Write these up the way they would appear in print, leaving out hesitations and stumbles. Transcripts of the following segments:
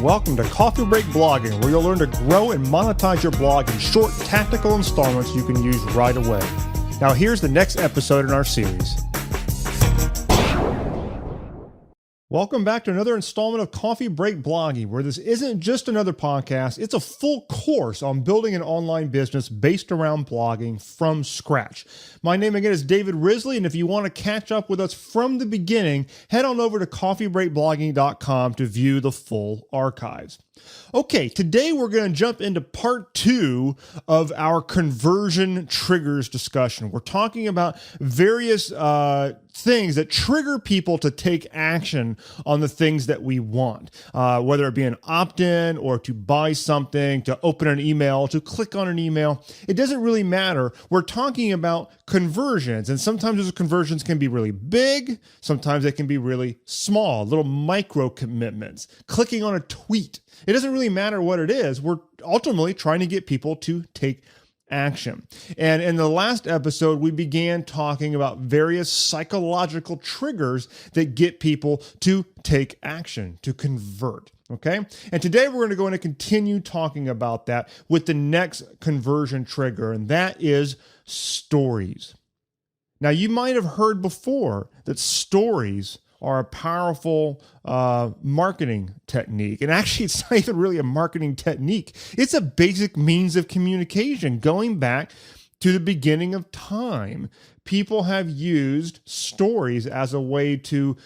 and welcome to Coffee Break Blogging, where you'll learn to grow and monetize your blog in short, tactical installments you can use right away. Now here's the next episode in our series. Welcome back to another installment of Coffee Break Blogging, where this isn't just another podcast, it's a full course on building an online business based around blogging from scratch. My name again is David Risley, and if you want to catch up with us from the beginning, head on over to coffeebreakblogging.com to view the full archives. Okay, today we're going to jump into part 2 of our conversion triggers discussion. We're talking about various things that trigger people to take action on the things that we want, whether it be an opt-in or to buy something, to open an email, to click on an email. It doesn't really matter. We're talking about conversions, and sometimes those conversions can be really big. Sometimes they can be really small, little micro commitments, clicking on a tweet. It doesn't really matter what it is. We're ultimately trying to get people to take action. And in the last episode, we began talking about various psychological triggers that get people to take action, to convert. Okay. And today we're going to go in and continue talking about that with the next conversion trigger, and that is stories. Now, you might have heard before that stories are a powerful marketing technique. And actually, it's not even really a marketing technique. It's a basic means of communication. Going back to the beginning of time, people have used stories as a way to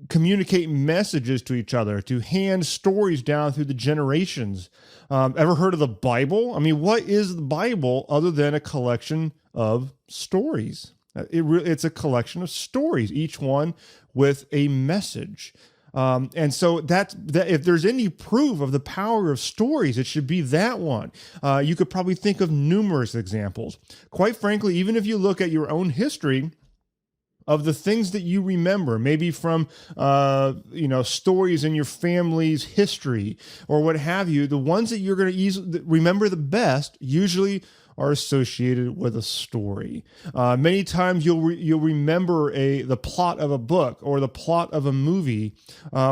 communicate messages to each other, to hand stories down through the generations. Ever heard of the Bible? I mean, what is the Bible other than a collection of stories? It's a collection of stories, each one with a message. And so that if there's any proof of the power of stories, it should be that one. You could probably think of numerous examples. Quite frankly, even if you look at your own history of the things that you remember, maybe from stories in your family's history or what have you, the ones that you're going to easily remember the best usually are associated with a story. Many times you'll remember the plot of a book or the plot of a movie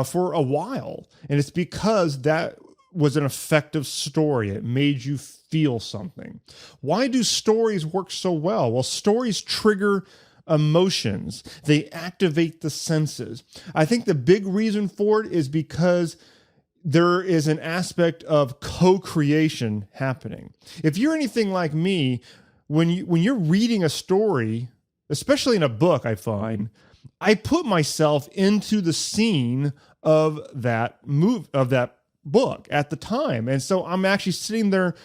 for a while, and it's because that was an effective story. It made you feel something. Why do stories work so well? Well, stories trigger emotions. They activate the senses. I think the big reason for it is because there is an aspect of co-creation happening. If you're anything like me, when you're reading a story, especially in a book, I find, I put myself into the scene of that book at the time. And so I'm actually sitting there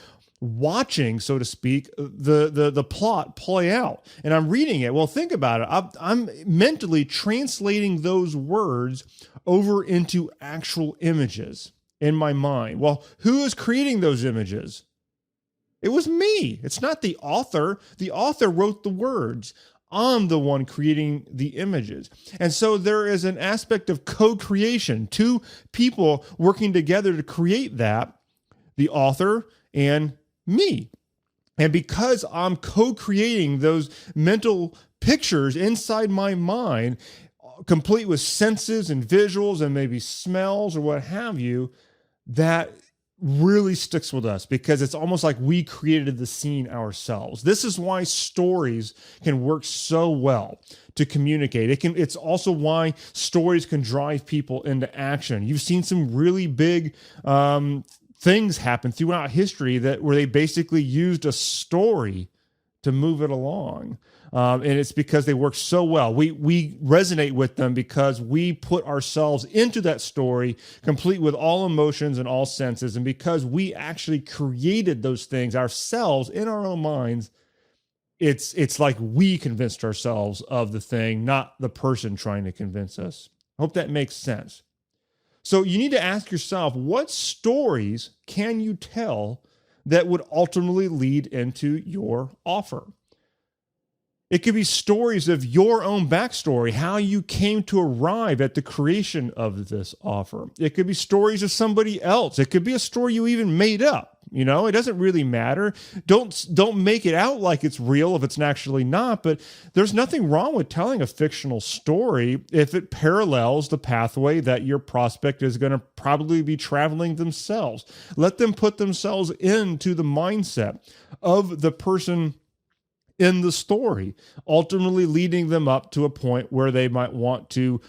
watching, so to speak, the plot play out, and I'm reading it. Well, think about it. I'm mentally translating those words over into actual images in my mind. Well, who is creating those images? It was me. It's not the author. The author wrote the words. I'm the one creating the images. And so there is an aspect of co-creation, two people working together to create that, the author and me. And because I'm co-creating those mental pictures inside my mind, complete with senses and visuals and maybe smells or what have you, that really sticks with us because it's almost like we created the scene ourselves. This is why stories can work so well to communicate. It's also why stories can drive people into action. You've seen some really big things happen throughout history where they basically used a story to move it along. And it's because they work so well. We resonate with them because we put ourselves into that story, complete with all emotions and all senses. And because we actually created those things ourselves in our own minds, it's like we convinced ourselves of the thing, not the person trying to convince us. I hope that makes sense. So you need to ask yourself, what stories can you tell that would ultimately lead into your offer? It could be stories of your own backstory, how you came to arrive at the creation of this offer. It could be stories of somebody else. It could be a story you even made up. It doesn't really matter. Don't make it out like it's real if it's actually not, but there's nothing wrong with telling a fictional story if it parallels the pathway that your prospect is going to probably be traveling themselves. Let them put themselves into the mindset of the person in the story, ultimately leading them up to a point where they might want to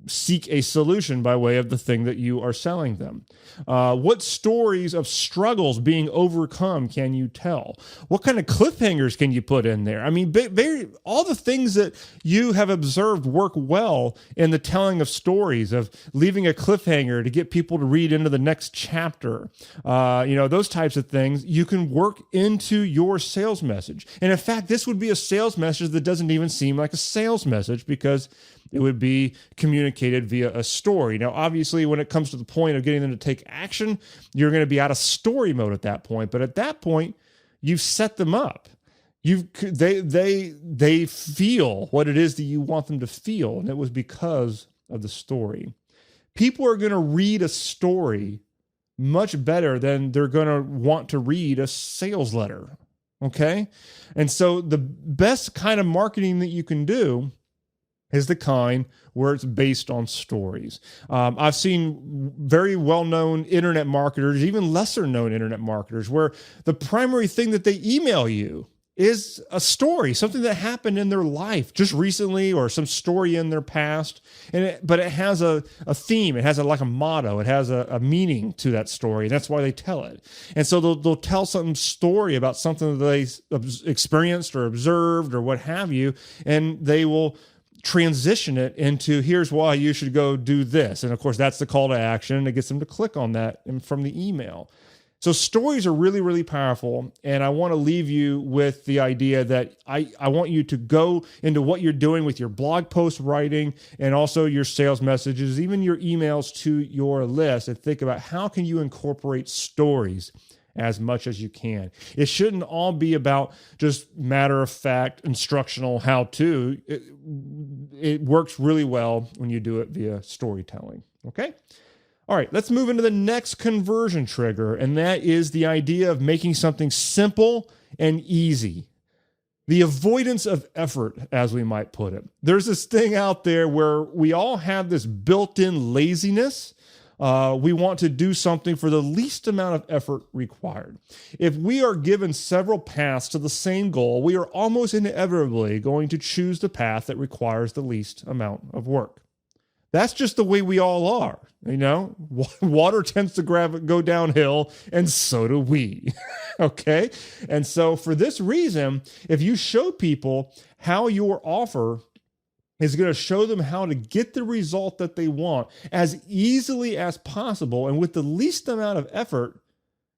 seek a solution by way of the thing that you are selling them. What stories of struggles being overcome can you tell? What kind of cliffhangers can you put in there? I mean, all the things that you have observed work well in the telling of stories, of leaving a cliffhanger to get people to read into the next chapter. Those types of things you can work into your sales message. And in fact, this would be a sales message that doesn't even seem like a sales message because it would be communicated via a story. Now, obviously, when it comes to the point of getting them to take action, you're going to be out of story mode at that point. But at that point, you've set them up. They feel what it is that you want them to feel, and it was because of the story. People are going to read a story much better than they're going to want to read a sales letter. Okay? And so the best kind of marketing that you can do is the kind where it's based on stories. I've seen very well-known internet marketers, even lesser-known internet marketers, where the primary thing that they email you is a story, something that happened in their life just recently or some story in their past. But it has a theme. It has like a motto. It has a meaning to that story. And that's why they tell it. And so they'll tell some story about something that they experienced or observed or what have you, and they will transition it into, here's why you should go do this. And of course, that's the call to action, and it gets them to click on that from the email. So stories are really, really powerful. And I want to leave you with the idea that I want you to go into what you're doing with your blog post writing and also your sales messages, even your emails to your list, and think about how can you incorporate stories as much as you can. It shouldn't all be about just matter-of-fact instructional how-to. It works really well when you do it via storytelling. Okay? All right, let's move into the next conversion trigger, and that is the idea of making something simple and easy. The avoidance of effort, as we might put it. There's this thing out there where we all have this built-in laziness. We want to do something for the least amount of effort required. If we are given several paths to the same goal, we are almost inevitably going to choose the path that requires the least amount of work. That's just the way we all are. Water tends to go downhill, and so do we. Okay? And so for this reason, if you show people how your offer is going to show them how to get the result that they want as easily as possible and with the least amount of effort,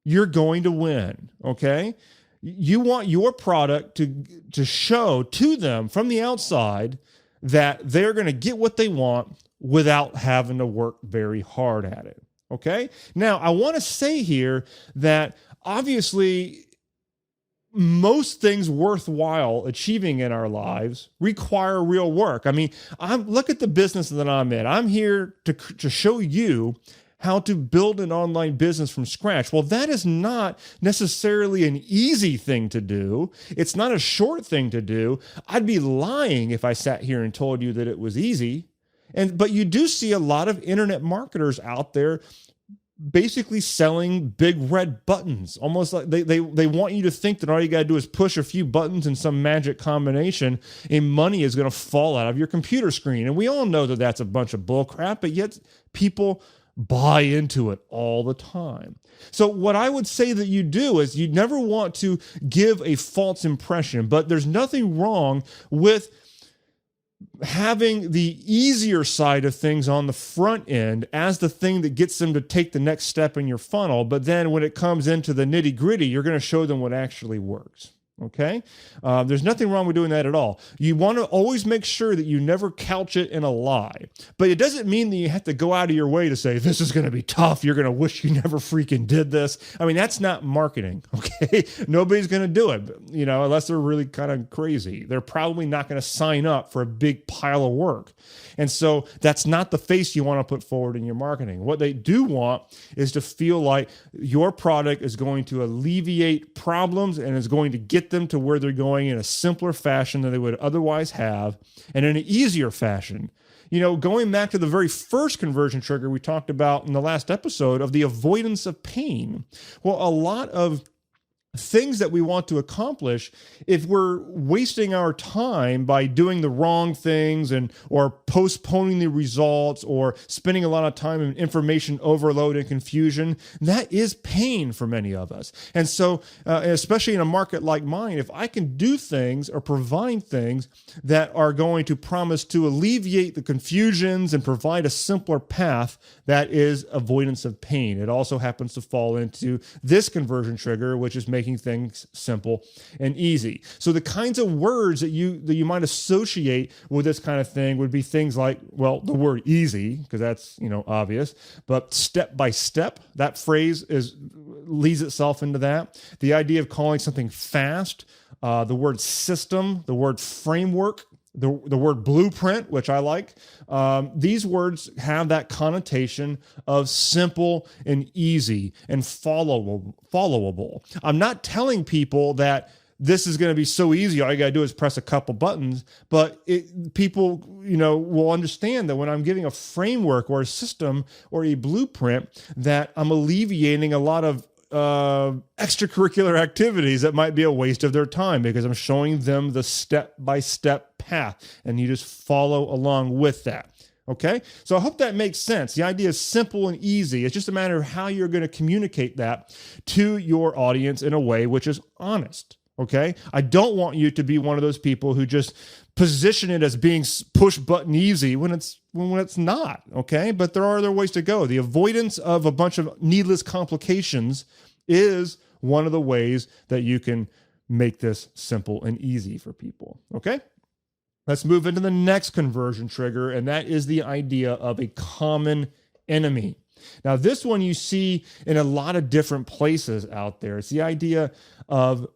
you're going to win, okay? You want your product to show to them from the outside that they're going to get what they want without having to work very hard at it, okay? Now, I want to say here that obviously most things worthwhile achieving in our lives require real work. I mean, look at the business that I'm in. I'm here to show you how to build an online business from scratch. Well, that is not necessarily an easy thing to do. It's not a short thing to do. I'd be lying if I sat here and told you that it was easy. But you do see a lot of internet marketers out there basically selling big red buttons, almost like they want you to think that all you got to do is push a few buttons in some magic combination and money is going to fall out of your computer screen. And we all know that that's a bunch of bull crap, but yet people buy into it all the time. So what I would say that you do is you never want to give a false impression, but there's nothing wrong with having the easier side of things on the front end as the thing that gets them to take the next step in your funnel. But then when it comes into the nitty gritty, you're going to show them what actually works. Okay. There's nothing wrong with doing that at all. You want to always make sure that you never couch it in a lie, but it doesn't mean that you have to go out of your way to say, this is going to be tough. You're going to wish you never freaking did this. I mean, that's not marketing. Okay. Nobody's going to do it, unless they're really kind of crazy. They're probably not going to sign up for a big pile of work. And so that's not the face you want to put forward in your marketing. What they do want is to feel like your product is going to alleviate problems and is going to get them to where they're going in a simpler fashion than they would otherwise have, and in an easier fashion. Going back to the very first conversion trigger we talked about in the last episode of the avoidance of pain. Well, a lot of things that we want to accomplish, if we're wasting our time by doing the wrong things or postponing the results or spending a lot of time in information overload and confusion, that is pain for many of us. And so, especially in a market like mine, if I can do things or provide things that are going to promise to alleviate the confusions and provide a simpler path, that is avoidance of pain. It also happens to fall into this conversion trigger, which is making things simple and easy. So the kinds of words that you might associate with this kind of thing would be things like, well, the word easy, because that's obvious, but step by step. That phrase leads itself into that. The idea of calling something fast, the word system, the word framework, the word blueprint, which I like. These words have that connotation of simple and easy and followable. I'm not telling people that this is going to be so easy. All you got to do is press a couple buttons, but people, will understand that when I'm giving a framework or a system or a blueprint, that I'm alleviating a lot of extracurricular activities that might be a waste of their time, because I'm showing them the step-by-step path, and you just follow along with that. Okay? So I hope that makes sense. The idea is simple and easy. It's just a matter of how you're going to communicate that to your audience in a way which is honest. Okay? I don't want you to be one of those people who just position it as being push button easy when it's not. Okay? But there are other ways to go. The avoidance of a bunch of needless complications is one of the ways that you can make this simple and easy for people. Okay? Let's move into the next conversion trigger, and that is the idea of a common enemy. Now, this one you see in a lot of different places out there. It's the idea of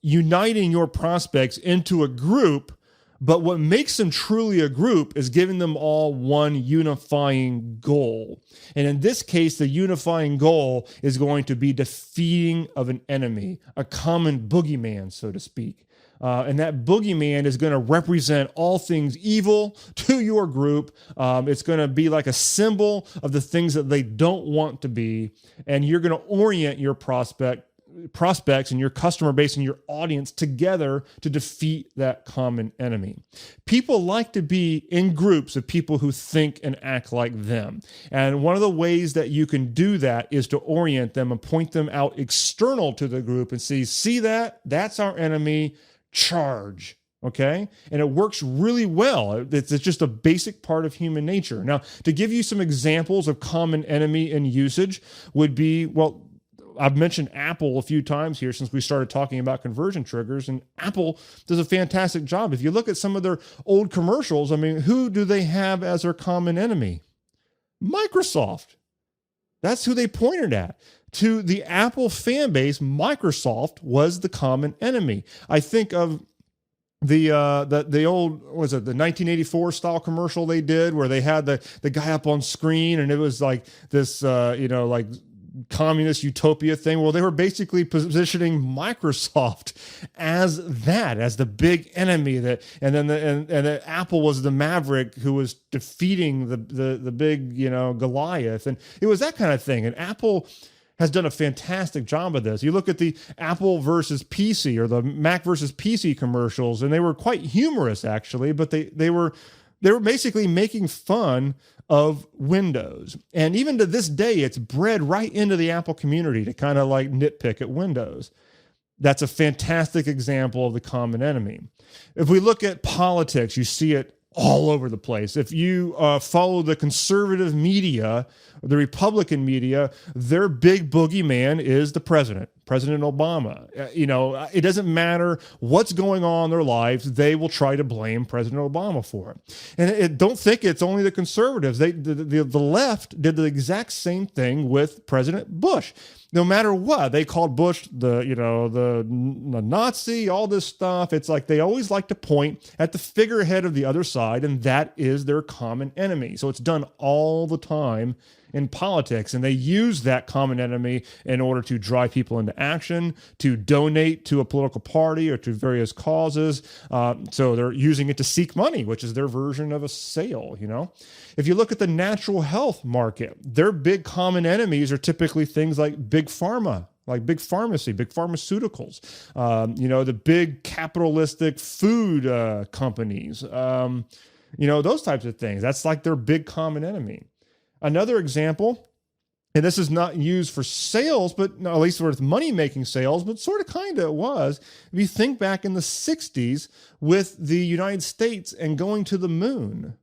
uniting your prospects into a group, but what makes them truly a group is giving them all one unifying goal. And in this case, the unifying goal is going to be defeating of an enemy, a common boogeyman, so to speak. And that boogeyman is going to represent all things evil to your group. It's going to be like a symbol of the things that they don't want to be. And you're going to orient your prospects and your customer base and your audience together to defeat that common enemy. People like to be in groups of people who think and act like them. And one of the ways that you can do that is to orient them and point them out external to the group and see that? That's our enemy. Charge. Okay? And it works really well. It's just a basic part of human nature. Now, to give you some examples of common enemy in usage would be, well, I've mentioned Apple a few times here since we started talking about conversion triggers, and Apple does a fantastic job. If you look at some of their old commercials, I mean, who do they have as their common enemy? Microsoft. That's who they pointed at. To the Apple fan base, Microsoft was the common enemy. I think of the old, what was it, the 1984 style commercial they did where they had the guy up on screen and it was like this, like communist utopia thing. Well, they were basically positioning Microsoft as the big enemy, and then Apple was the maverick who was defeating the big, Goliath. And it was that kind of thing. And Apple has done a fantastic job of this. You look at the Apple versus PC or the Mac versus PC commercials, and they were quite humorous actually, but they were basically making fun of Windows. And even to this day, it's bred right into the Apple community to kind of like nitpick at Windows. That's a fantastic example of the common enemy. If we look at politics, you see it all over the place. If you follow the conservative media, the Republican media, their big boogeyman is the president. President Obama. It doesn't matter what's going on in their lives. They will try to blame President Obama for it. And don't think it's only the conservatives. The left did the exact same thing with President Bush. No matter what, they called Bush the Nazi, all this stuff. It's like they always like to point at the figurehead of the other side, and that is their common enemy. So it's done all the time in politics, and they use that common enemy in order to drive people into action, to donate to a political party or to various causes. So they're using it to seek money, which is their version of a sale. If you look at the natural health market, their big common enemies are typically things like big pharma, like big pharmacy, big pharmaceuticals, the big capitalistic food companies, those types of things. That's like their big common enemy. Another example, and this is not used for sales, but at least for money-making sales, but sort of kind of was. If you think back in the 60s with the United States and going to the moon,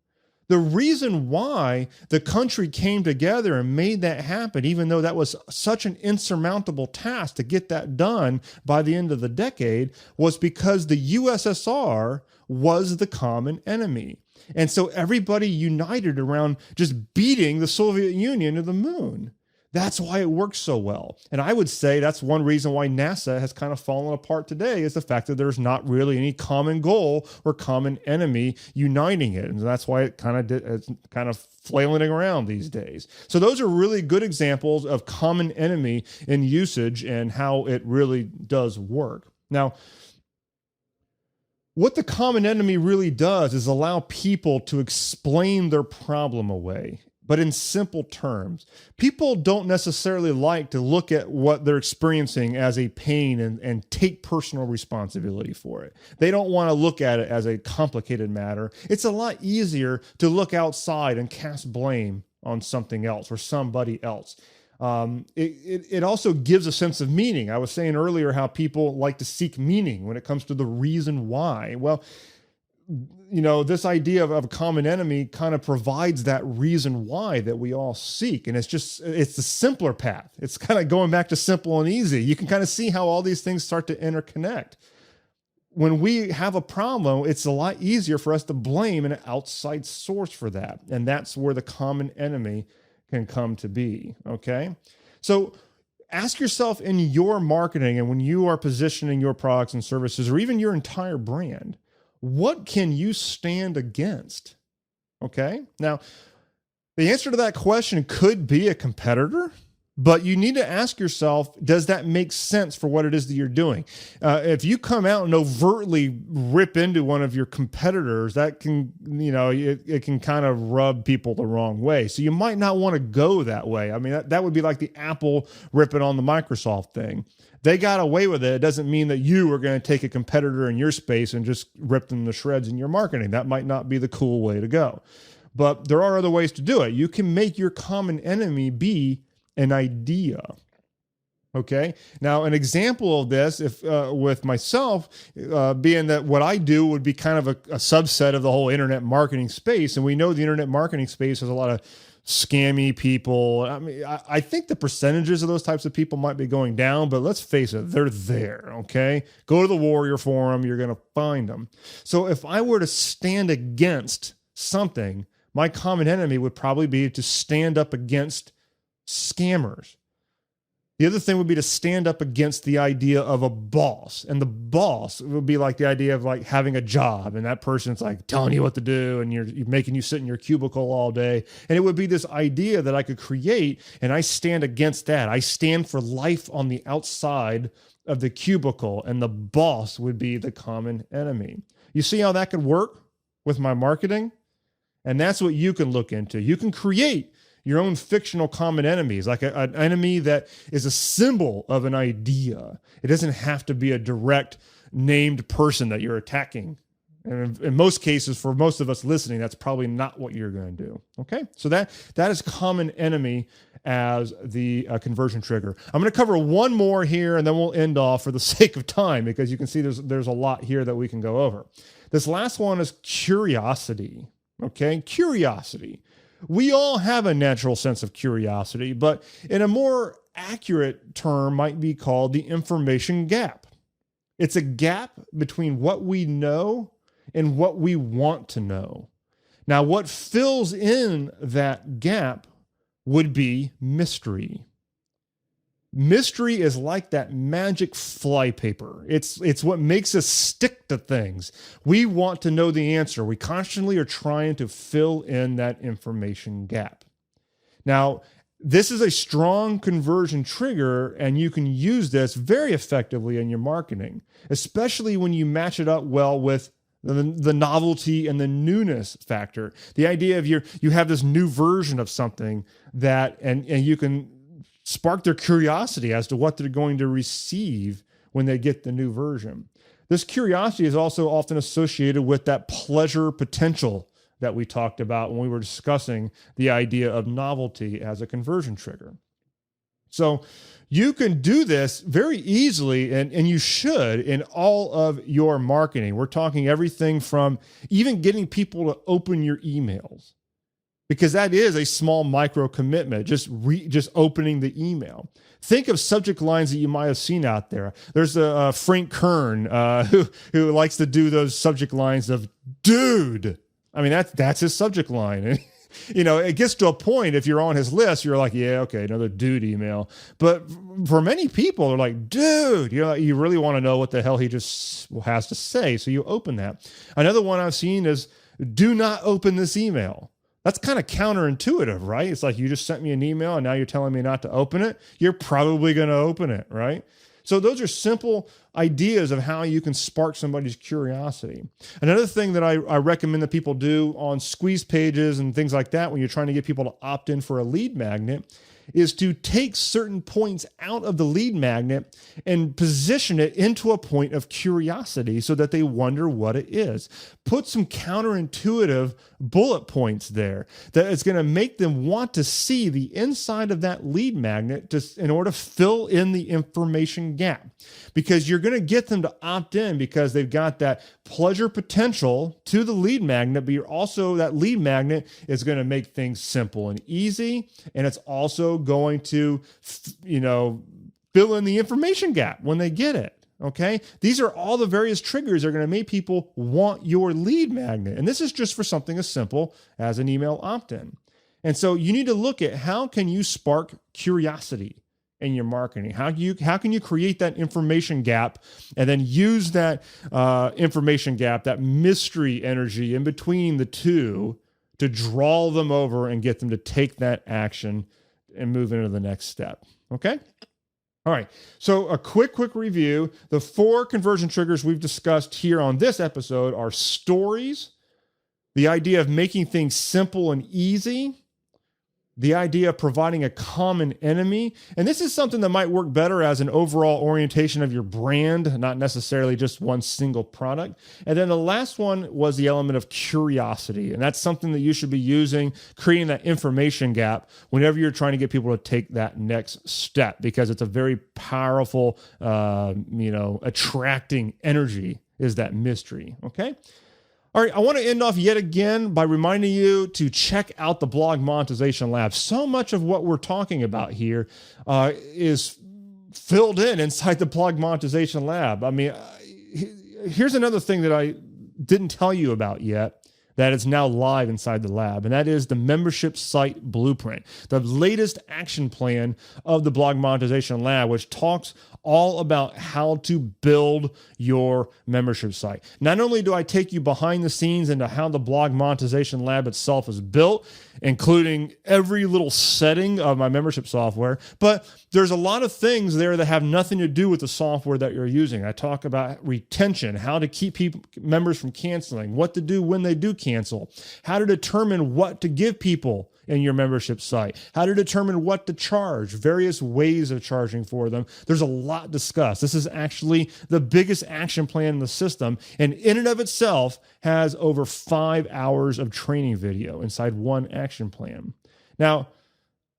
the reason why the country came together and made that happen, even though that was such an insurmountable task to get that done by the end of the decade, was because the USSR was the common enemy. And so everybody united around just beating the Soviet Union to the moon. That's why it works so well. And I would say that's one reason why NASA has kind of fallen apart today, is the fact that there's not really any common goal or common enemy uniting it. And that's why it's kind of flailing around these days. So those are really good examples of common enemy in usage and how it really does work. Now, what the common enemy really does is allow people to explain their problem away, but in simple terms. People don't necessarily like to look at what they're experiencing as a pain and take personal responsibility for it. They don't want to look at it as a complicated matter. It's a lot easier to look outside and cast blame on something else or somebody else. It also gives a sense of meaning. I was saying earlier how people like to seek meaning when it comes to the reason why. Well, this idea of a common enemy kind of provides that reason why that we all seek. And it's the simpler path. It's kind of going back to simple and easy. You can kind of see how all these things start to interconnect. When we have a problem, it's a lot easier for us to blame an outside source for that. And that's where the common enemy can come to be. Okay. So ask yourself in your marketing and when you are positioning your products and services, or even your entire brand, what can you stand against? Okay. Now, the answer to that question could be a competitor, but you need to ask yourself, does that make sense for what it is that you're doing? If you come out and overtly rip into one of your competitors, that can, it can kind of rub people the wrong way. So you might not want to go that way. I mean, that would be like the Apple ripping on the Microsoft thing. They got away with it. It doesn't mean that you are going to take a competitor in your space and just rip them to shreds in your marketing. That might not be the cool way to go. But there are other ways to do it. You can make your common enemy be an idea. Okay. Now, an example of this, if with myself, being that what I do would be kind of a subset of the whole internet marketing space, and we know the internet marketing space has a lot of scammy people. I mean, I think the percentages of those types of people might be going down, but let's face it, they're there. Okay. Go to the Warrior Forum, you're going to find them. So if I were to stand against something, my common enemy would probably be to stand up against scammers. The other thing would be to stand up against the idea of a boss. And the boss would be like the idea of like having a job, and that person's like telling you what to do, and you're making you sit in your cubicle all day. And it would be this idea that I could create, and I stand against that. I stand for life on the outside of the cubicle, and the boss would be the common enemy. You see how that could work with my marketing? And that's what you can look into. You can create your own fictional common enemies, like an enemy that is a symbol of an idea. It doesn't have to be a direct named person that you're attacking. And in most cases, for most of us listening, that's probably not what you're going to do. Okay, so that is common enemy as the conversion trigger. I'm going to cover one more here, and then we'll end off for the sake of time, because you can see there's a lot here that we can go over. This last one is curiosity. Okay, curiosity. We all have a natural sense of curiosity, but in a more accurate term might be called the information gap. It's a gap between what we know and what we want to know. Now, what fills in that gap would be mystery. Mystery is like that magic flypaper. It's what makes us stick to things. We want to know the answer. We constantly are trying to fill in that information gap. Now, this is a strong conversion trigger, and you can use this very effectively in your marketing, especially when you match it up well with the novelty and the newness factor. The idea of you have this new version of something that, and you can spark their curiosity as to what they're going to receive when they get the new version. This curiosity is also often associated with that pleasure potential that we talked about when we were discussing the idea of novelty as a conversion trigger. So you can do this very easily, and you should, in all of your marketing. We're talking everything from even getting people to open your emails, because that is a small micro commitment, just opening the email. Think of subject lines that you might have seen out there. There's a Frank Kern who likes to do those subject lines of "dude." I mean, that's his subject line. And, it gets to a point, if you're on his list, you're like, yeah, okay, another dude email. But for many people, they're like, dude, you really want to know what the hell he just has to say. So you open that. Another one I've seen is, do not open this email. That's kind of counterintuitive, right? It's like, you just sent me an email and now you're telling me not to open it. You're probably going to open it, right? So those are simple ideas of how you can spark somebody's curiosity. Another thing that I recommend that people do on squeeze pages and things like that when you're trying to get people to opt in for a lead magnet is to take certain points out of the lead magnet and position it into a point of curiosity so that they wonder what it is. Put some counterintuitive bullet points there that is going to make them want to see the inside of that lead magnet in order to fill in the information gap. Because you're going to get them to opt in because they've got that pleasure potential to the lead magnet, but you're also, that lead magnet is going to make things simple and easy, and it's also going to, fill in the information gap when they get it. Okay. These are all the various triggers that are going to make people want your lead magnet. And this is just for something as simple as an email opt-in. And so you need to look at how can you spark curiosity in your marketing? How can you create that information gap and then use that information gap, that mystery energy in between the two, to draw them over and get them to take that action and move into the next step. Okay. All right. So a quick review. The 4 conversion triggers we've discussed here on this episode are stories, the idea of making things simple and easy, the idea of providing a common enemy. And this is something that might work better as an overall orientation of your brand, not necessarily just one single product. And then the last one was the element of curiosity. And that's something that you should be using, creating that information gap whenever you're trying to get people to take that next step, because it's a very powerful, attracting energy is that mystery. Okay. All right, I want to end off yet again by reminding you to check out the Blog Monetization Lab. So much of what we're talking about here is filled inside the Blog Monetization Lab. I mean, here's another thing that I didn't tell you about yet that is now live inside the lab, and that is the membership site blueprint, the latest action plan of the Blog Monetization Lab, which talks all about how to build your membership site. Not only do I take you behind the scenes into how the Blog Monetization Lab itself is built, including every little setting of my membership software, but there's a lot of things there that have nothing to do with the software that you're using. I talk about retention, how to keep members from canceling, what to do when they do cancel, how to determine what to give people in your membership site, how to determine what to charge, various ways of charging for them. There's a lot discussed. This is actually the biggest action plan in the system, and in and of itself has over 5 hours of training video inside one action plan. Now,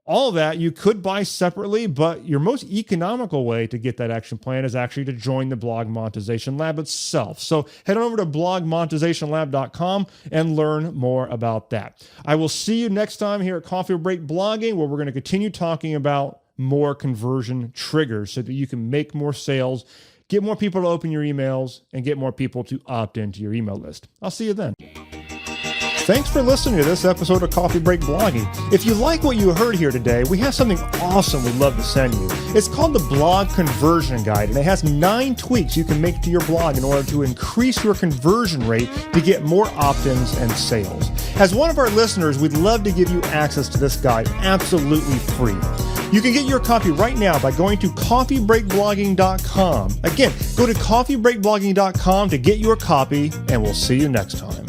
all of that you could buy separately, but your most economical way to get that action plan is actually to join the Blog Monetization Lab itself. So head on over to blogmonetizationlab.com and learn more about that. I will see you next time here at Coffee Break Blogging, where we're going to continue talking about more conversion triggers so that you can make more sales, get more people to open your emails, and get more people to opt into your email list. I'll see you then. Thanks for listening to this episode of Coffee Break Blogging. If you like what you heard here today, we have something awesome we'd love to send you. It's called the Blog Conversion Guide, and it has 9 tweaks you can make to your blog in order to increase your conversion rate to get more opt-ins and sales. As one of our listeners, we'd love to give you access to this guide absolutely free. You can get your copy right now by going to coffeebreakblogging.com. Again, go to coffeebreakblogging.com to get your copy, and we'll see you next time.